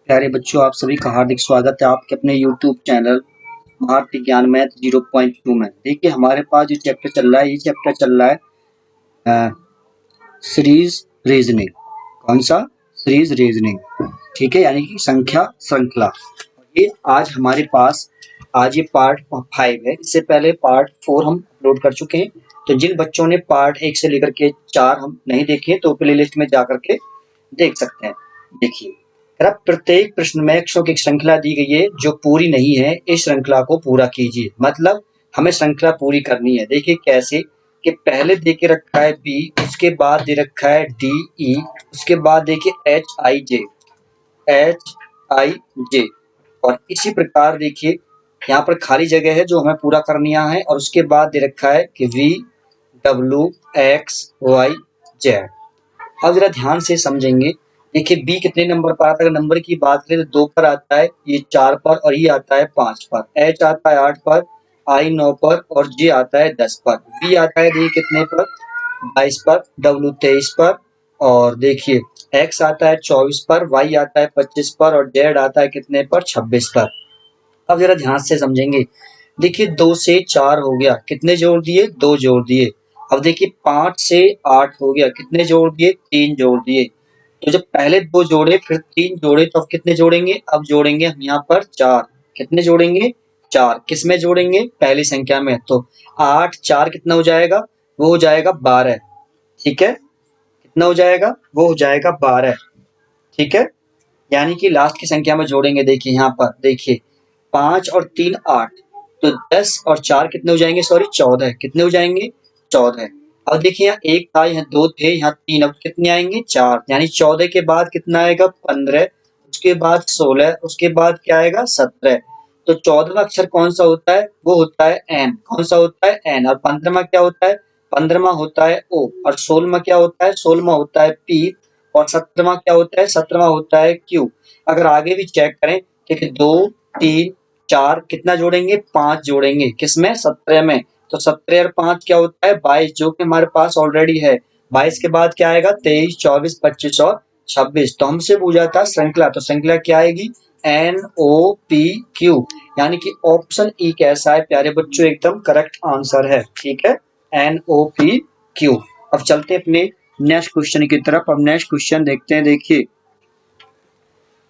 प्यारे बच्चों, आप सभी का हार्दिक स्वागत है आपके अपने YouTube चैनल भारतीय ज्ञान मैथ 0.2 में। देखिए हमारे पास जो चैप्टर चल रहा है, ये चैप्टर चल रहा है सीरीज रीजनिंग। कौन सा? सीरीज रीजनिंग, ठीक है, यानी कि संख्या श्रृंखला। ये आज हमारे पास ये पार्ट 5 है। इससे पहले पार्ट 4 हम अपलोड कर चुके हैं। तो जिन बच्चों ने पार्ट 1 से लेकर के 4 हम नहीं देखे तो प्ले लिस्ट में जा करके देख सकते हैं। देखिए, प्रत्येक प्रश्न में अक्षरों की श्रृंखला दी गई है जो पूरी नहीं है, इस श्रृंखला को पूरा कीजिए। मतलब हमें श्रृंखला पूरी करनी है। देखिए कैसे कि पहले दे के रखा है बी, उसके बाद दे रखा है डी ई, उसके बाद देखिए एच आई जे, और इसी प्रकार देखिए यहाँ पर खाली जगह है जो हमें पूरा करनिया है, और उसके बाद दे रखा है कि V W X Y Z. अब जरा ध्यान से समझेंगे। देखिए बी कितने नंबर पर आता है? अगर नंबर की बात करें तो 2 पर आता है, ये 4 पर, और ये आता है 5 पर। एच आता है 8 पर, आई 9 पर, और जे आता है 10 पर। बी आता है देखिए कितने पर? 22 पर, डब्ल्यू 23 पर, और देखिए एक्स आता है 24 पर, वाई आता है 25 पर, और जेड आता है कितने पर? 26 पर। अब जरा ध्यान से समझेंगे। देखिए 2 से 4 हो गया, कितने जोड़ दिए? 2 जोड़ दिए। अब देखिए 5 से 8 हो गया, कितने जोड़ दिए? 3 जोड़ दिए। तो जब पहले 2 जोड़े फिर 3 जोड़े तो अब कितने जोड़ेंगे? अब जोड़ेंगे हम यहाँ पर 4। कितने जोड़ेंगे? 4। किस में जोड़ेंगे? पहली संख्या में। तो 8 4 कितना हो जाएगा? वो हो जाएगा 12। ठीक है, कितना हो जाएगा? वो हो जाएगा 12। ठीक है, यानी कि लास्ट की संख्या में जोड़ेंगे। देखिए यहाँ पर देखिए 5 और 3 8, तो 10 और 4 कितने हो जाएंगे? सॉरी 14। कितने हो जाएंगे? 14। अब देखिए यहाँ 1 था, यहाँ 2 थे, यहाँ 3, अब कितने आएंगे? 4। यानी 14 के बाद कितना आएगा? 15, उसके बाद 16, उसके बाद क्या आएगा? 17। तो 14वां अक्षर कौन सा होता है? वो होता है एन। कौन सा होता है? एन। और 15वां क्या होता है? 15वां होता है ओ। और 16वां क्या होता है? 16वां होता है पी। और 17वां क्या होता है? 17वां होता है क्यू। अगर आगे भी चेक करें, ठीक है, 2 3 4 कितना जोड़ेंगे? 5 जोड़ेंगे। किसमें? 17 में। तो 17 और 5 क्या होता है? 22, जो कि हमारे पास ऑलरेडी है। 22 के बाद क्या आएगा? 23 24 25 और 26। तो हमसे पूछा था श्रृंखला, तो श्रृंखला क्या आएगी? NOPQ, यानी कि ऑप्शन ई कैसा है प्यारे बच्चों? एकदम करेक्ट आंसर है। ठीक है, NOPQ। अब चलते अपने नेक्स्ट क्वेश्चन की तरफ। अब नेक्स्ट क्वेश्चन देखते हैं। देखिए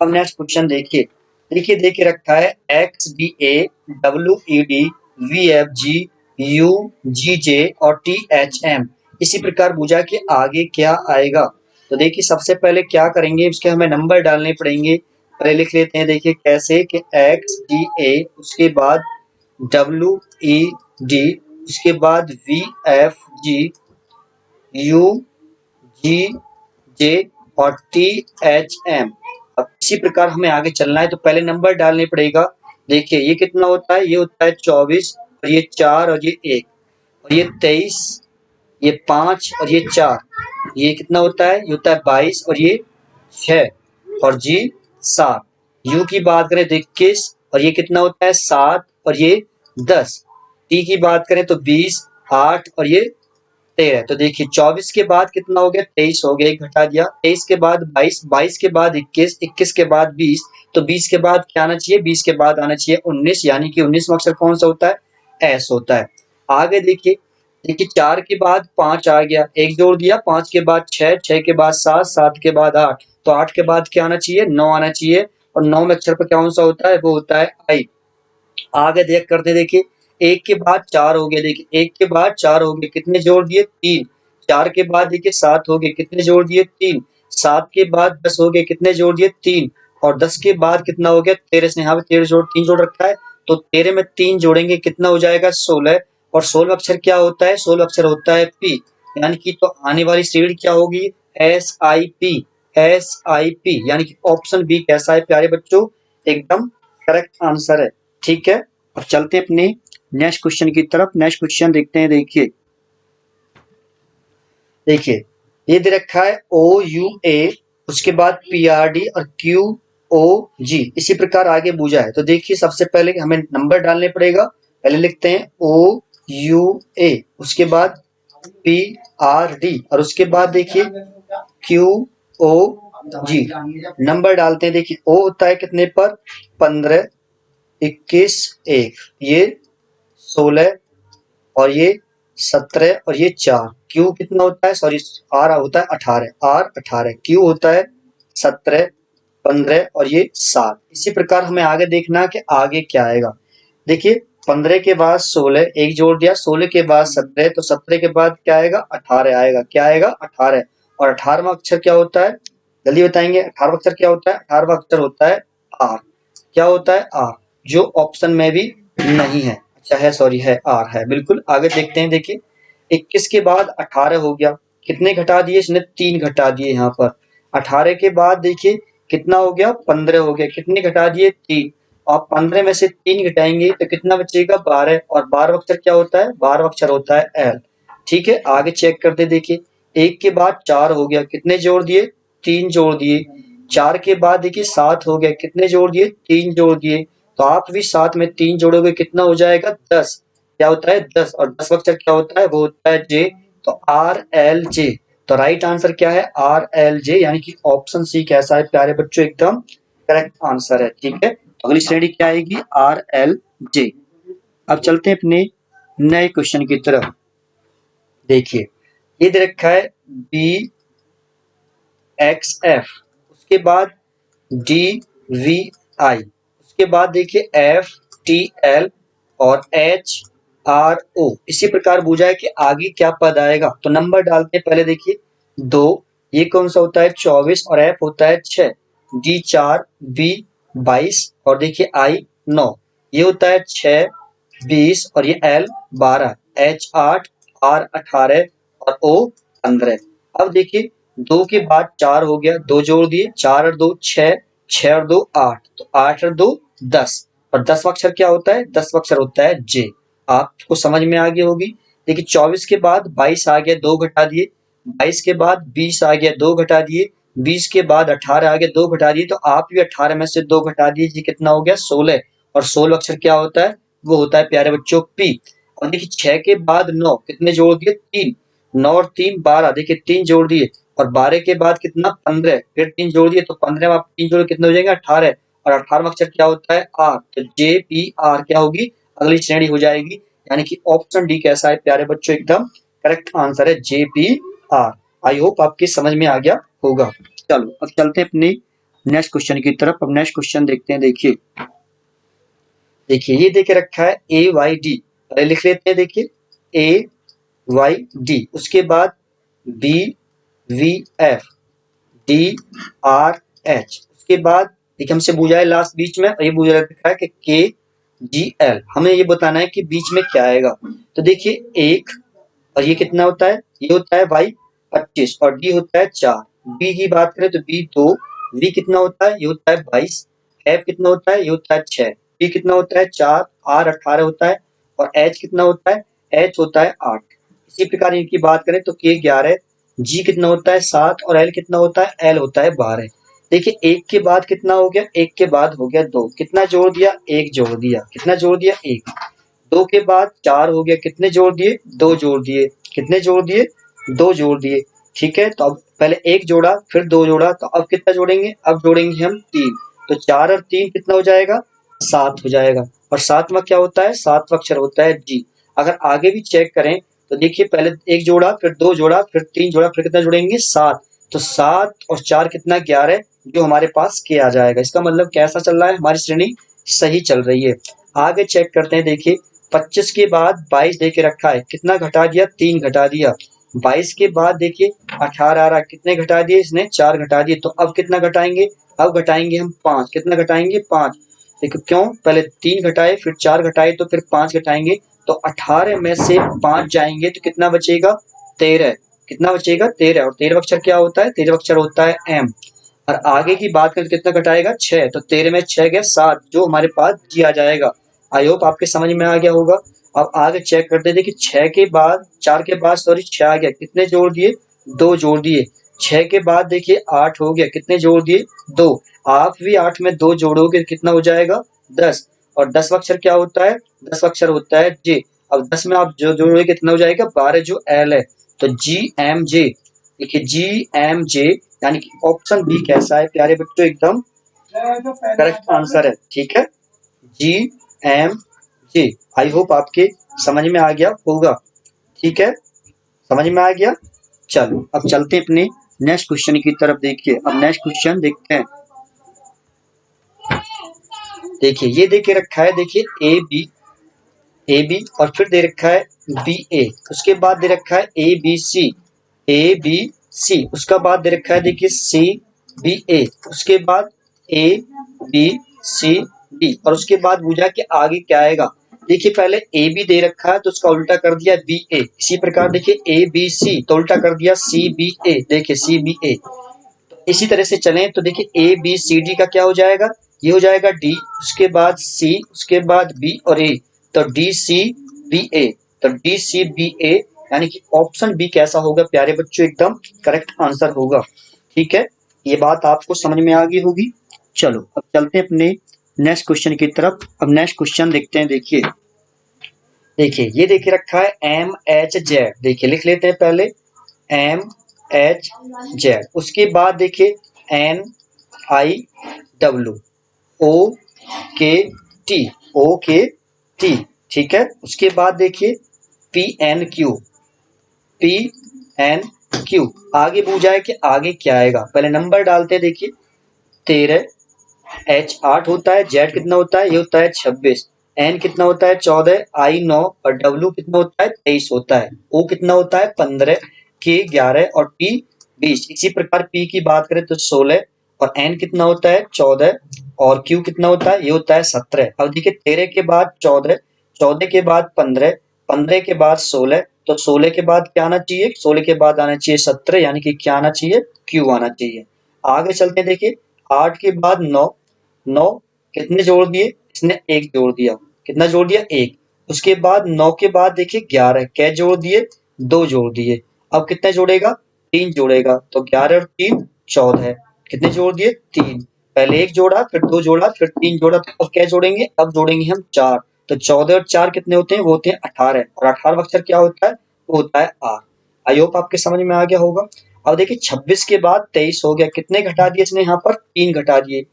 अब नेक्स्ट क्वेश्चन देखिए। देखिए रखा है XDA WED VFG UGJ और THM। इसी प्रकार पूछा कि आगे क्या आएगा। तो देखिए सबसे पहले क्या करेंगे, इसके हमें नंबर डालने पड़ेंगे। पहले लिख लेते हैं। देखिए कैसे कि XDA, उसके बाद WED, उसके बाद VFG UGJ और THM। अब इसी प्रकार हमें आगे चलना है, तो पहले नंबर डालने पड़ेगा। देखिए ये कितना होता है? ये होता है 24, और ये 4, और ये 1, और ये 23, ये 5, और ये 4, ये कितना होता है? ये होता है 22, और ये 6, और जी 7। यू की बात करें तो 21, और ये कितना होता है? 7, और ये 10। टी की बात करें तो 20, 8, और ये 13। तो देखिए 24 के बाद कितना हो गया? 23 हो गया, एक घटा दिया। 23 के बाद 22, 22 के बाद 21, 21 के बाद 20, तो 20 के बाद क्या आना चाहिए? 20 के बाद आना चाहिए 19, यानी कि 19वां अक्षर कौन सा होता है? एस होता है। आगे देखिए 4 के बाद 5 आ गया, एक जोड़ दिया। 5 के बाद 6, 6 के बाद 7, 7 के बाद 8, तो 8 के बाद क्या आना चाहिए? 9 आना चाहिए। और 9 में अक्षर पर कौन सा होता है? वो होता है आई। आगे देख करते देखिए 1 के बाद 4 हो गए। देखिए 1 के बाद 4 हो गए, कितने जोड़ दिए? 3। 4 के बाद देखिए 7 हो गए, कितने जोड़ दिए? 3। 7 के बाद 10 हो गए, कितने जोड़ दिए? 3। और 10 के बाद कितना हो गया? 13 से। यहाँ पे 3 जोड़ रखा है, तो 13 में 3 जोड़ेंगे, कितना हो जाएगा? 16। और 16 अक्षर क्या होता है? 16 अक्षर होता है पी, यानी कि तो आने वाली श्रेणी क्या होगी? SIP। SIP, यानी कि ऑप्शन बी कैसा है प्यारे बच्चों? एकदम करेक्ट आंसर है। ठीक है, अब चलते हैं अपने नेक्स्ट क्वेश्चन की तरफ। नेक्स्ट क्वेश्चन देखते हैं। देखिए ये दे रखा है OUA, उसके बाद PRD और QOG। इसी प्रकार आगे पूछा है। तो देखिए सबसे पहले हमें नंबर डालने पड़ेगा। पहले लिखते हैं OUA, उसके बाद PRD, और उसके बाद देखिए QOG। जी नंबर डालते हैं। देखिए ओ होता है कितने पर 15, 21, 1, ये 16 और ये 17 और ये 4। क्यू कितना होता है, सॉरी आर होता है 18, आर 18, क्यू होता है 17, 15 और ये 7। इसी प्रकार हमें आगे देखना है कि आगे क्या आएगा। देखिए 15 के बाद 16, एक जोड़ दिया, 16 के बाद 17, तो 17 के बाद क्या आएगा 18 आएगा। क्या आएगा 18। और 18वां अक्षर क्या होता है, जल्दी बताएंगे 18वां अक्षर क्या होता है। 18वां अक्षर होता है आर। क्या होता है आर, जो ऑप्शन में भी नहीं है। अच्छा है, सॉरी है आर है, बिल्कुल। आगे देखते हैं। देखिए 21 के बाद 18 हो गया, कितने घटा दिए इसने 3 घटा दिए यहाँ पर। 18 के बाद देखिए कितना हो गया 15 हो गया, कितने घटा दिए 3। आप 15 में से 3 घटाएंगे तो कितना बचेगा 12। और 12वां अक्षर क्या होता है, 12वां अक्षर होता है एल। ठीक है, आगे चेक करते देखिए 1 के बाद 4 हो गया, कितने जोड़ दिए 3 जोड़ दिए। 4 के बाद देखिए 7 हो गया, कितने जोड़ दिए 3 जोड़ दिए। तो आप भी 7 में 3 जोड़ोगे कितना हो जाएगा 10। क्या होता है 10। और 10वां अक्षर क्या होता है, वो होता है जे। तो आर एल जे। तो राइट आंसर क्या है आर एल जे, यानी कि ऑप्शन सी कैसा है प्यारे बच्चों, एकदम करेक्ट आंसर है। ठीक है, तो अगली श्रेणी क्या आएगी आर एल जे। अब चलते हैं अपने नए क्वेश्चन की तरफ। देखिए ये दे रखा है बी एक्स एफ, उसके बाद डी वी आई, उसके बाद देखिए एफ टी एल और एच आर ओ। इसी प्रकार पूछा है कि आगे क्या पद आएगा। तो नंबर डालते हैं पहले। देखिए 2, ये कौन सा होता है 24 और एफ होता है 6, डी 4, बी 22 और देखिए आई 9, ये होता है 6, 20 और ये एल 12, एच 8, आर 18 और ओ 15। अब देखिए 2 के बाद 4 हो गया, 2 जोड़ दिए, 4 और 2 6, 6 और 2 8, तो 8 और 2 10। और 10वां अक्षर क्या होता है, 10वां अक्षर होता है जे। आपको समझ में आ गई होगी। देखिए 24 के बाद 22 आ गया, 2 घटा दिए। 22 के बाद 20 आ गया, 2 घटा दिए। 20 के बाद 18 आ गया, 2 घटा दिए। तो आप भी 18 में से 2 घटा दीजिए, कितना हो गया 16। और 16 अक्षर क्या होता है, वो होता है प्यारे बच्चों पी। और देखिए 6 के बाद 9, कितने जोड़ दिए 3, 9 और 3 12, देखिए 3 जोड़ दिए। और 12 के बाद कितना 15, फिर 3 जोड़ दिए, तो 15 में आप 3 जोड़ कितने हो जाएंगे 18। और 18वां अक्षर क्या होता है आर, तो जे पी आर क्या होगी अगली श्रेणी हो जाएगी। यानी कि ऑप्शन डी कैसा है प्यारे बच्चों, एकदम करेक्ट आंसर है J P R. I hope आपकी समझ में आ गया होगा। चलो अब चलते हैं अपनी नेक्स्ट क्वेश्चन की तरफ। अब नेक्स्ट क्वेश्चन देखते हैं। देखिए देखिए ये देके रखा है ए वाई डी, अरे लिख लेते हैं। देखिए ए वाई डी, उसके बाद B V F, D R H, उसके बाद देखिए हमसे पूछा है लास्ट बीच में, और ये पूछा रखा है कि के जी एल। हमें ये बताना है कि बीच में क्या आएगा। तो देखिए 1, और ये कितना होता है, ये होता है वाई 25 और डी होता है 4। बी की बात करें तो बी 2, वी कितना होता है, ये होता है 22, एफ कितना होता है, ये होता है 6, बी कितना होता है 4, आर 18 होता है और एच कितना होता है, एच होता है 8। इसी प्रकार इनकी बात करें तो के 11, जी कितना होता है 7 और एल कितना होता है, एल होता है 12। देखिए 1 के बाद कितना हो गया, 1 के बाद हो गया 2, कितना जोड़ दिया 1 जोड़ दिया, कितना जोड़ दिया 1। 2 के बाद 4 हो गया, कितने जोड़ दिए 2 जोड़ दिए, कितने जोड़ दिए 2 जोड़ दिए। ठीक है, तो अब पहले 1 जोड़ा फिर 2 जोड़ा, तो अब कितना जोड़ेंगे, अब जोड़ेंगे हम 3। तो 4 और 3 कितना हो जाएगा 7 हो जाएगा। और 7वां क्या होता है, 7वां अक्षर होता है जी। अगर आगे भी चेक करें तो देखिए पहले 1 जोड़ा फिर 2 जोड़ा फिर 3 जोड़ा फिर कितना जोड़ेंगे 7। तो 7 और 4 कितना 11, जो हमारे पास के आ जाएगा। इसका मतलब कैसा चल रहा है, हमारी श्रेणी सही चल रही है। आगे चेक करते हैं। देखिए 25 के बाद 22 दे के रखा है, कितना घटा दिया 3 घटा दिया। 22 के बाद देखिए 18 आ रहा, कितने घटा दिए इसने 4 घटा दिए। तो अब कितना घटाएंगे, अब घटाएंगे हम 5, कितना घटाएंगे 5। देखो क्यों, पहले 3 घटाए फिर 4 घटाए तो फिर 5 घटाएंगे। तो 18 में से 5 जाएंगे तो कितना बचेगा 13, कितना बचेगा 13। और 13वां अक्षर क्या होता है, 13वां अक्षर होता है एम। और आगे की बात करें तो कितना घटाएगा 6, तो 13 में 6 गया 7, जो हमारे पास जी आ जाएगा। आई होप आपके समझ में आ गया होगा। अब आगे चेक करते थे कि 6 के बाद 4 के बाद सॉरी 6 आ गया, कितने जोड़ दिए 2 जोड़ दिए। 6 के बाद देखिए 8 हो गया, कितने जोड़ दिए 2। आप भी 8 में 2 जोड़ोगे कितना हो जाएगा 10। और 10वां अक्षर क्या होता है, 10वां अक्षर होता है जे। अब 10 में आप जो जोड़ोगे कितना हो जाएगा 12, जो एल है। तो जी एम जे, देखिए जी एम जे यानी कि ऑप्शन बी कैसा है प्यारे बच्चों, एकदम करेक्ट आंसर है। ठीक है, जी एम जे। आई होप आपके समझ में आ गया होगा। ठीक है, समझ में आ गया। चलो अब चलते हैं अपने नेक्स्ट क्वेश्चन की तरफ। देखिए अब नेक्स्ट क्वेश्चन देखते हैं। देखिए ये देखे रखा है, देखिए ए बी और फिर दे रखा है बी ए, उसके बाद दे रखा है ए बी सी, उसका बाद दे रखा है देखिए सी बी ए, उसके बाद ए बी सी डी, और उसके बाद पूछा कि आगे क्या आएगा। देखिए पहले ए बी दे रखा है तो उसका उल्टा कर दिया बी ए, इसी प्रकार देखिए ए बी सी तो उल्टा कर दिया सी बी ए, देखिए सी बी ए। इसी तरह से चलें तो देखिए ए बी सी डी का क्या हो जाएगा, ये हो जाएगा डी, उसके बाद सी, उसके बाद बी और ए, तो डी सी बी ए, तो डी सी बी ए, यानी कि ऑप्शन बी कैसा होगा प्यारे बच्चों, एकदम करेक्ट आंसर होगा। ठीक है, ये बात आपको समझ में आ गई होगी। चलो अब चलते हैं अपने नेक्स्ट क्वेश्चन की तरफ। अब नेक्स्ट क्वेश्चन देखते हैं। देखिए देखिए ये देखिए रखा है एम एच जेड, देखिए लिख लेते हैं पहले एम एच जेड, उसके बाद देखिए एन आई डब्ल्यू ओ के टी, ओ के टी। ठीक है, उसके बाद देखिए P N Q, P N Q. आगे पूछा है कि आगे क्या आएगा, पहले नंबर डालते हैं। देखिए 13, एच 8 होता है, जेड कितना होता है, ये होता है 26, एन कितना होता है 14, आई 9 और डब्ल्यू कितना होता है 23 होता है, ओ कितना होता है 15, के 11 और टी 20। इसी प्रकार पी की बात करें तो 16 और एन कितना होता है 14 और क्यू कितना होता है, ये होता है 17। अब देखिए 13 के बाद 14, 14 के बाद 15, 15 के बाद 16, तो 16 के बाद क्या आना चाहिए, 16 के बाद आना चाहिए 17, यानी कि क्या आना चाहिए, क्यू आना चाहिए। आगे चलते हैं। देखिए 8 के बाद 9, 9 कितने जोड़ दिए, इसने एक जोड़ दिया, कितना जोड़ दिया एक। उसके बाद 9 के बाद देखिए 11, क्या जोड़ दिए, दो जोड़ दिए। अब कितने जोड़ेगा, तीन जोड़ेगा, तो 11 और 3 14, कितने जोड़ दिए, तीन। पहले एक जोड़ा, फिर दो जोड़ा, फिर तीन जोड़ा, तो अब क्या जोड़ेंगे, अब जोड़ेंगे हम चार। तो 14 और 4 कितने होते हैं, वो होते हैं 18, और 18वां अक्षर क्या होता है, वो होता है आर। आई होप आपके समझ में आ गया होगा। अब देखिए 26 के बाद 23 हो गया, कितने घटा दिए इसने यहाँ पर, तीन घटा दिए।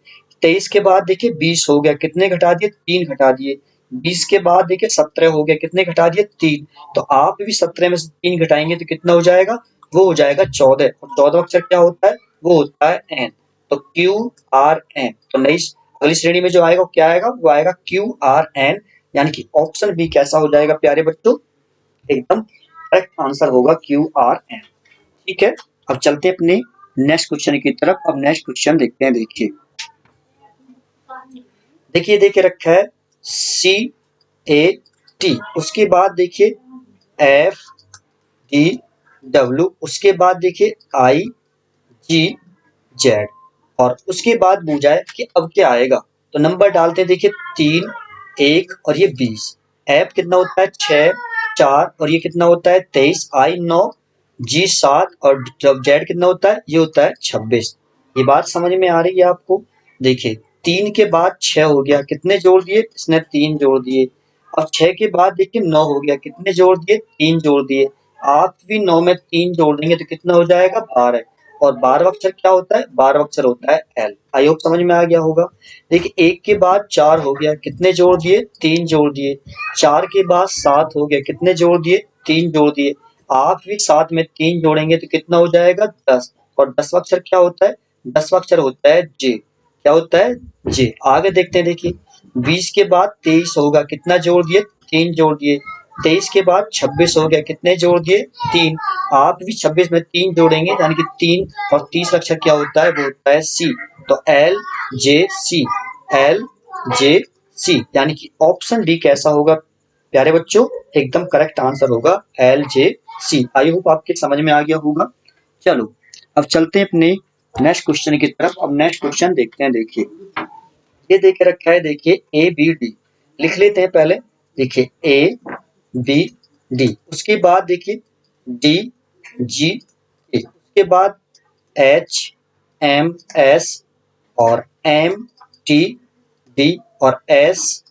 23 के बाद देखिए 20 हो गया, कितने घटा दिए, तीन घटा दिए। 20 के बाद देखिए 17 हो गया, कितने घटा दिए, तीन। तो आप भी 17 में से तीन घटाएंगे तो कितना हो जाएगा, वो हो जाएगा 14, और 14वां अक्षर क्या होता है, वो होता है एन। तो क्यू आर एन, तो नई अगली श्रेणी में जो आएगा वो क्या आएगा, वो आएगा क्यू आर एन, यानी कि ऑप्शन बी कैसा हो जाएगा प्यारे बच्चों, एकदम करेक्ट आंसर होगा क्यू आर एन। ठीक है, अब चलते हैं अपने नेक्स्ट क्वेश्चन की तरफ। अब नेक्स्ट क्वेश्चन देखते हैं। देखिए देखिए देखे रखा है सी ए टी, उसके बाद देखिए एफ डी डब्ल्यू, उसके बाद देखिए आई जी जेड, और उसके बाद पूछा है कि अब क्या आएगा। तो नंबर डालते हैं। देखिए 3, 1 और ये 20, एफ कितना होता है 6, 4 और ये कितना होता है 23, आई 9, जी 7 और जेड कितना होता है, ये होता है 26। ये बात समझ में आ रही है आपको। देखिए 3 के बाद 6 हो गया, कितने जोड़ दिए, इसने 3 जोड़ दिए। अब 6 के बाद देखिए 9 हो गया, कितने जोड़ दिए, 3 जोड़ दिए। आप भी 9 में 3 जोड़ देंगे तो कितना हो जाएगा, 12। और 12वां अक्षर क्या होता है, 12वां अक्षर होता है एल। आई होप समझ में आ गया होगा। देखिए 1 के बाद 4 हो गया, कितने जोड़ दिए, 3 जोड़ दिए। 4 के बाद 7 हो गया, कितने जोड़ दिए, 3 जोड़ दिए। आप भी 7 में 3 जोड़ेंगे तो कितना हो जाएगा, 10। और 10वां अक्षर क्या होता है, 10वां अक्षर होता है जे। क्या होता है, जे। आगे देखते हैं। देखिए 20 के बाद 23 होगा, कितना जोड़ दिए, 3 जोड़ दिए। 23 के बाद 26 हो गया, कितने जोड़ दिए, 3। आप भी 26 में 3 जोड़ेंगे, यानी कि 3, और तीसरा अक्षर क्या होता है, वो होता है सी। तो एल जे सी, एल जे सी, यानी कि ऑप्शन डी कैसा होगा प्यारे बच्चों, एकदम करेक्ट आंसर होगा L J C. I hope आपके समझ में आ गया होगा। चलो अब चलते हैं अपने नेक्स्ट क्वेश्चन की तरफ। अब नेक्स्ट क्वेश्चन देखते हैं। देखिए ये देख रखा है, देखिए ए बी डी, लिख लेते हैं पहले। देखिए ए बी डी, उसके बाद देखिए डी जी ए, उसके बाद एच एम एस और एम टी डी और एस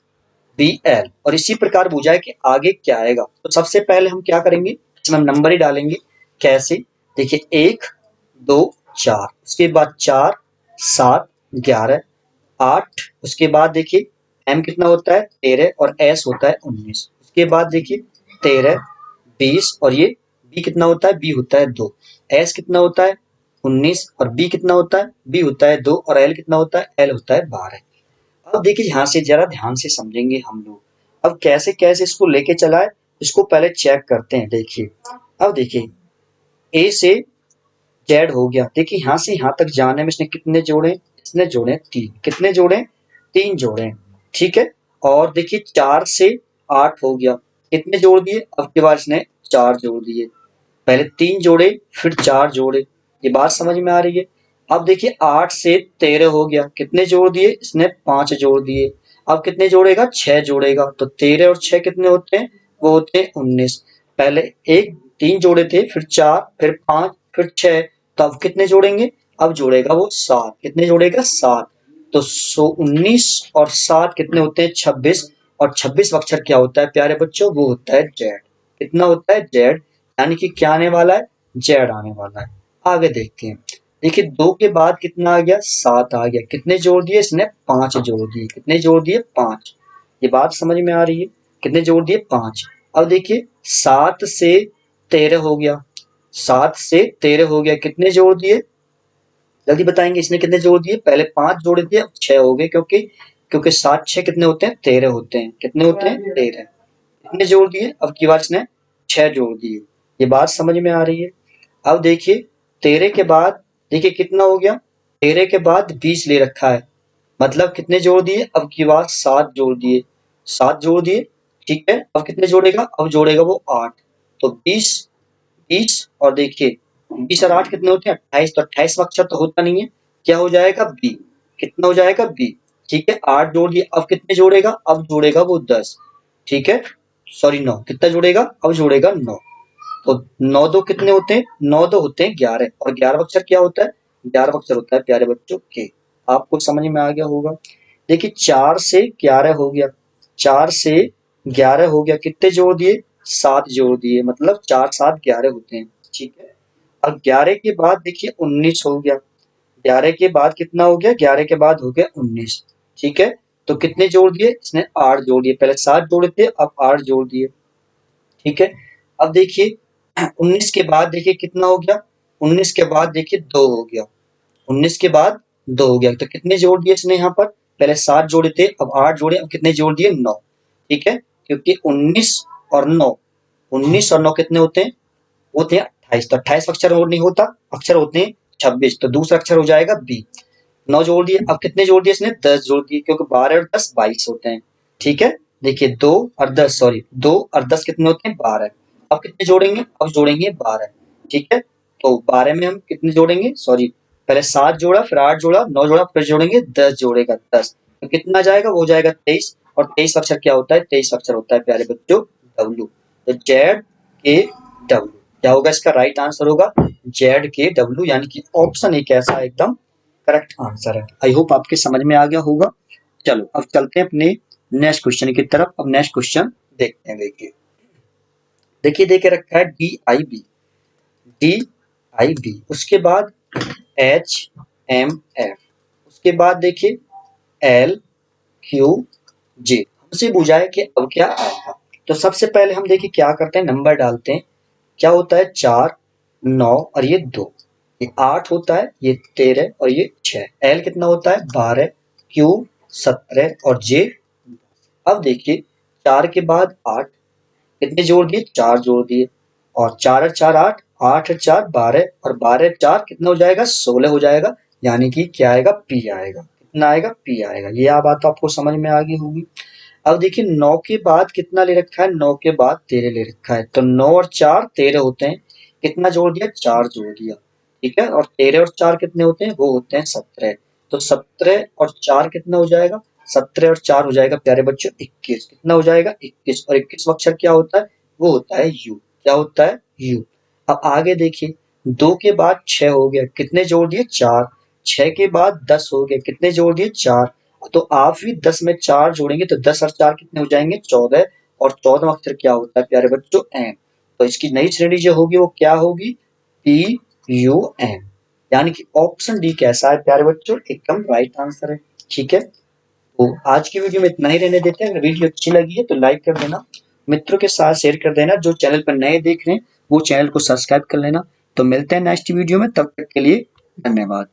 बी एल, और इसी प्रकार पूछा है कि आगे क्या आएगा। तो सबसे पहले हम क्या करेंगे, इसमें हम नंबर ही डालेंगे। कैसे, देखिए 1 2 4, उसके बाद 4, 7, 11, 8, उसके बाद देखिए m कितना होता है 13 और s होता है 19, उसके बाद देखिए 13, 20 और ये b कितना होता है b होता है 2, s कितना होता है 19 और b कितना होता है b होता है 2 और l कितना होता है l होता है 12। अब देखिए यहाँ से जरा ध्यान से समझेंगे हम लोग, अब कैसे कैसे इसको लेके चला है इसको पहले चेक करते हैं। देखिए अब देखिए a से z हो गया, देखिए यहाँ से यहाँ तक जाने में इसने कितने जोड़े, इसने जोड़े 3, कितने जोड़े 3 जोड़े, ठीक है। और देखिए 4 से 8 हो गया, कितने जोड़ दिए, अब के बाद इसने 4 जोड़ दिए, पहले 3 जोड़े फिर 4 जोड़े, ये बात समझ में आ रही है। अब देखिए 8 से 13 हो गया, कितने जोड़ दिए इसने 5 जोड़ दिए, अब कितने जोड़ेगा 6 जोड़ेगा, तो 13 और 6 कितने होते हैं, वो होते हैं 19। पहले 3 जोड़े थे फिर 4 फिर 5 फिर 6, तो अब कितने जोड़ेंगे, अब जोड़ेगा वो 7, कितने जोड़ेगा 7, तो 19 और 7 कितने होते हैं 26, और 26 अक्षर क्या होता है प्यारे बच्चों, वो होता है जेड, कितना होता है जेड, यानी कि क्या आने वाला है जेड आने वाला है। आगे देखते हैं, देखिए 2 के बाद कितना आ गया 7 आ गया, कितने जोड़ दिए इसने 5 जोड़ दिए, कितने जोड़ दिए 5, ये बात समझ में आ रही है, कितने जोड़ दिए 5। अब देखिए 7 से 13 हो गया, 7 से 13 हो गया, कितने जोड़ दिए जल्दी बताएंगे, इसने कितने जोड़ दिए, पहले 5 जोड़ दिए अब 6 हो गए, क्योंकि क्योंकि 7 6 कितने होते हैं 13 होते हैं, कितने होते हैं 13, कितने जोड़ दिए, अब की बार इसने 6 जोड़ दिए, ये बात समझ में आ रही है। अब देखिए 13 के बाद देखिए कितना हो गया, 13 के बाद 20 ले रखा है, मतलब कितने जोड़ दिए, अब की बार 7 जोड़ दिए, 7 जोड़ दिए, ठीक है। अब कितने जोड़ेगा, अब जोड़ेगा वो 8, तो 20, 20 और देखिए 20 और 8 कितने होते हैं 28, तो 28 अक्षर तो होता नहीं है, क्या हो जाएगा बी, कितना हो जाएगा बी, ठीक है। 8 जोड़ दिए, अब कितने जोड़ेगा, अब जोड़ेगा वो 10, ठीक है, सॉरी 9, कितना जोड़ेगा, अब जोड़ेगा 9, तो 9 2 कितने होते हैं, 9 2 होते हैं 11, और 11 अक्षर क्या होता है, 11 अक्षर होता है प्यारे बच्चों के, आपको समझ में आ गया होगा। देखिए 4 से 11 हो गया, 4 से 11 हो गया, कितने जोड़ दिए 7 जोड़ दिए, मतलब 4 7 11 होते हैं, ठीक है। अब 11 के बाद देखिए 19 हो गया, 11 के बाद कितना हो गया, 11 के बाद हो गया 19, ठीक है। तो कितने जोड़ दिए इसने 8 जोड़ दिए, पहले 7 जोड़े थे अब 8 जोड़ दिए, ठीक है। अब देखिए 19 के बाद देखिए कितना हो गया, 19 के बाद देखिए 2 हो गया, 19 के बाद 2 हो गया, तो कितने जोड़ दिए इसने यहाँ पर, पहले 7 जोड़े थे अब 8 जोड़े, अब कितने जोड़ दिए 9, ठीक है, क्योंकि 19 और 9, 19 और 9 कितने होते हैं, होते हैं 28, तो 28 अक्षर और नहीं होता, अक्षर होते हैं 26, तो दूसरा अक्षर हो जाएगा बी। 9 जोड़ दिए, अब कितने जोड़ दिए इसने 10 जोड़ दिए, क्योंकि 12 और 10 22 होते हैं, ठीक है। देखिए 2 और 10 सॉरी 2 और 10 कितने होते हैं 12, अब कितने जोड़ेंगे, अब जोड़ेंगे 12, ठीक है। तो 12 में हम कितने जोड़ेंगे, सॉरी पहले 7 जोड़ा फिर 8 जोड़ा 9 जोड़ा फिर जोड़ेंगे 10 जोड़ेगा 10, तो कितना जाएगा वो जाएगा 23, और 23 अक्षर क्या होता है, 23 अक्षर होता है प्यारे बच्चों डब्ल्यू, तो जेड के डब्ल्यू क्या होगा, इसका राइट आंसर होगा जेड के डब्ल्यू, यानी कि ऑप्शन एक ऐसा एकदम करेक्ट आंसर है। आई होप आपके समझ में आ गया होगा। चलो अब चलते हैं अपने नेक्स्ट क्वेश्चन की तरफ, अब नेक्स्ट क्वेश्चन देखते हैं। देखिए देखिए देखे रखा है D I B, D I B, उसके बाद एच एम एफ, उसके बाद देखिए एल क्यू जे, हमसे पूछा है कि अब क्या आएगा, तो सबसे पहले हम देखिए क्या करते हैं नंबर डालते हैं, क्या होता है 4 9 और ये 2, ये 8 होता है, ये 13 और ये 6, एल कितना होता है 12, क्यू 17 और जे। अब देखिए 4 के बाद 8, कितने जोड़ दिए 4 जोड़ दिए, और 4 और 4 8, 8 और 4 12, और 12 4 कितना हो जाएगा 16 हो जाएगा, यानी कि क्या आएगा पी आएगा, कितना आएगा पी आएगा, ये बात आपको समझ में आ गई होगी। अब देखिए 9 के बाद कितना ले रखा है, 9 के बाद 13 ले रखा है, तो 9 और 4 13 होते हैं, कितना जोड़ दिया 4 जोड़ दिया, ठीक है, और 13 और 4 कितने होते हैं, वो होते हैं 17, तो 17 और 4 कितना हो जाएगा, 17 और 4 हो जाएगा प्यारे बच्चों 21, कितना हो जाएगा 21, और 21 अक्षर क्या होता है, वो होता है यू, क्या होता है यू। अब आगे देखिए 2 के बाद 6 हो गया, कितने जोड़ दिए 4, 6 के बाद 10 हो गया, कितने जोड़ दिए 4, तो आप भी 10 में 4 जोड़ेंगे तो 10 और 4 कितने हो जाएंगे 14, और 14वां अक्षर क्या होता है प्यारे बच्चों एम, तो इसकी नई श्रेणी जो होगी वो क्या होगी पी यू एम, यानी कि ऑप्शन डी कैसा है प्यारे बच्चों, एकदम राइट आंसर है। ठीक है, तो आज की वीडियो में इतना ही रहने देते हैं। अगर वीडियो अच्छी लगी है तो लाइक कर देना, मित्रों के साथ शेयर कर देना। जो चैनल पर नए देख रहे हैं वो चैनल को सब्सक्राइब कर लेना। तो मिलते हैं नेक्स्ट वीडियो में, तब तक के लिए धन्यवाद।